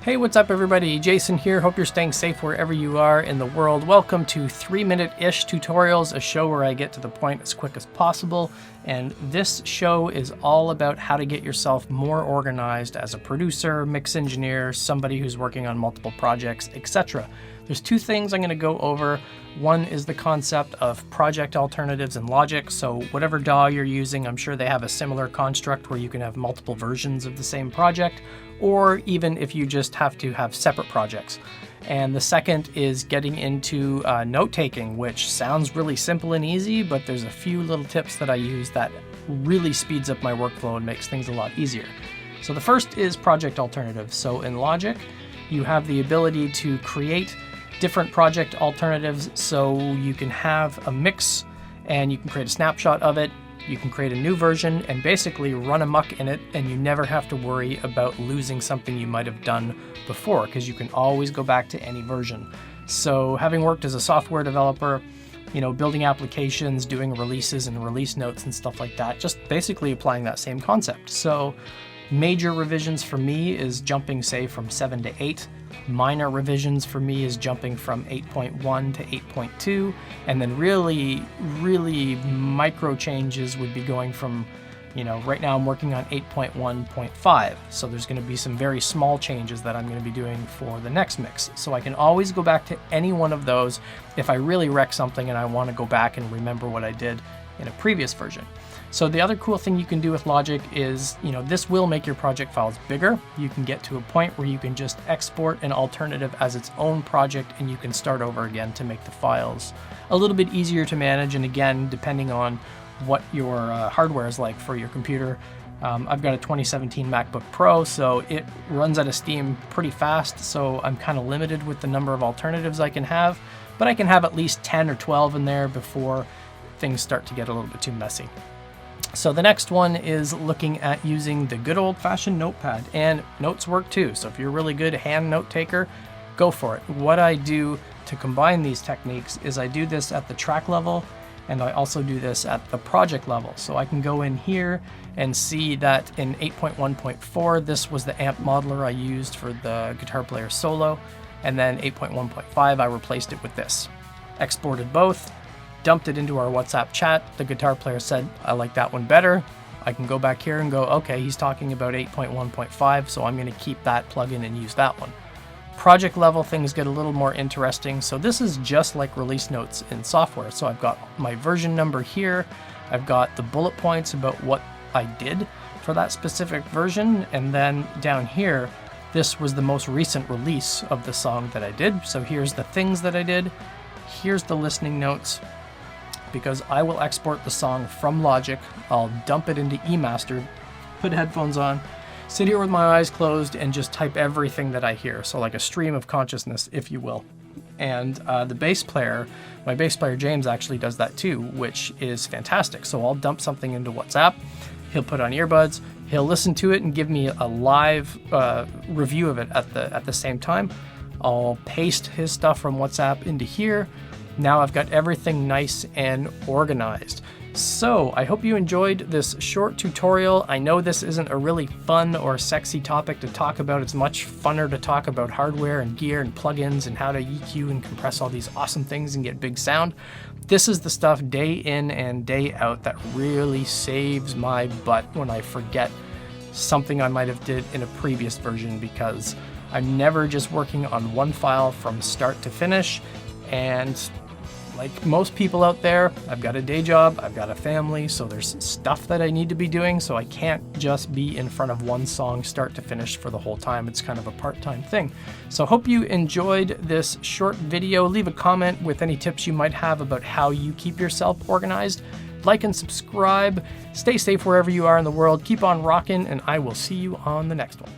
Hey, what's up everybody? Jason here. Hope you're staying safe wherever you are in the world. Welcome to 3-Minute-ish Tutorials, a show where I get to the point as quick as possible. And this show is all about how to get yourself more organized as a producer, mix engineer, somebody who's working on multiple projects, etc. There's two things I'm going to go over. One is the concept of project alternatives in Logic. So whatever DAW you're using, I'm sure they have a similar construct where you can have multiple versions of the same project, or even if you just have to have separate projects. And the second is getting into note-taking, which sounds really simple and easy, but there's a few little tips that I use that really speeds up my workflow and makes things a lot easier. So the first is project alternatives. So in Logic, you have the ability to create different project alternatives, so you can have a mix and you can create a snapshot of it. You can create a new version and basically run amok in it, and you never have to worry about losing something you might have done before, because you can always go back to any version. So having worked as a software developer, building applications, doing releases and release notes and stuff like that, just basically applying that same concept. So major revisions for me is jumping, say, from 7 to 8. Minor revisions for me is jumping from 8.1 to 8.2. And then really micro changes would be going from, right now I'm working on 8.1.5. So there's going to be some very small changes that I'm going to be doing for the next mix. So I can always go back to any one of those if I really wreck something and I want to go back and remember what I did in a previous version. So the other cool thing you can do with Logic is, this will make your project files bigger. You can get to a point where you can just export an alternative as its own project and you can start over again to make the files a little bit easier to manage. And again, depending on what your hardware is like for your computer. I've got a 2017 MacBook Pro, so it runs out of steam pretty fast. So I'm kind of limited with the number of alternatives I can have, but I can have at least 10 or 12 in there before things start to get a little bit too messy. So the next one is looking at using the good old-fashioned notepad, and notes work too. So if you're a really good hand note taker, go for it. What I do to combine these techniques is I do this at the track level, and I also do this at the project level. So I can go in here and see that in 8.1.4, this was the amp modeler I used for the guitar player solo, and then 8.1.5, I replaced it with this. Exported both, dumped it into our WhatsApp chat. The guitar player said, I like that one better. I can go back here and go, okay, he's talking about 8.1.5, so I'm going to keep that plugin and use that one. Project level, things get a little more interesting. So this is just like release notes in software. So I've got my version number here. I've got the bullet points about what I did for that specific version. And then down here, this was the most recent release of the song that I did. So here's the things that I did. Here's the listening notes. Because I will export the song from Logic, I'll dump it into eMaster, put headphones on, sit here with my eyes closed, and just type everything that I hear. So like a stream of consciousness, if you will. And the bass player, my bass player James actually does that too, which is fantastic. So I'll dump something into WhatsApp, he'll put on earbuds, he'll listen to it and give me a live review of it at the same time. I'll paste his stuff from WhatsApp into here. Now I've got everything nice and organized. So I hope you enjoyed this short tutorial. I know this isn't a really fun or sexy topic to talk about. It's much funner to talk about hardware and gear and plugins and how to EQ and compress all these awesome things and get big sound. This is the stuff day in and day out that really saves my butt when I forget something I might have did in a previous version, because I'm never just working on one file from start to finish. And like most people out there, I've got a day job, I've got a family, so there's stuff that I need to be doing, so I can't just be in front of one song start to finish for the whole time. It's kind of a part-time thing. So hope you enjoyed this short video. Leave a comment with any tips you might have about how you keep yourself organized. Like and subscribe. Stay safe wherever you are in the world. Keep on rocking, and I will see you on the next one.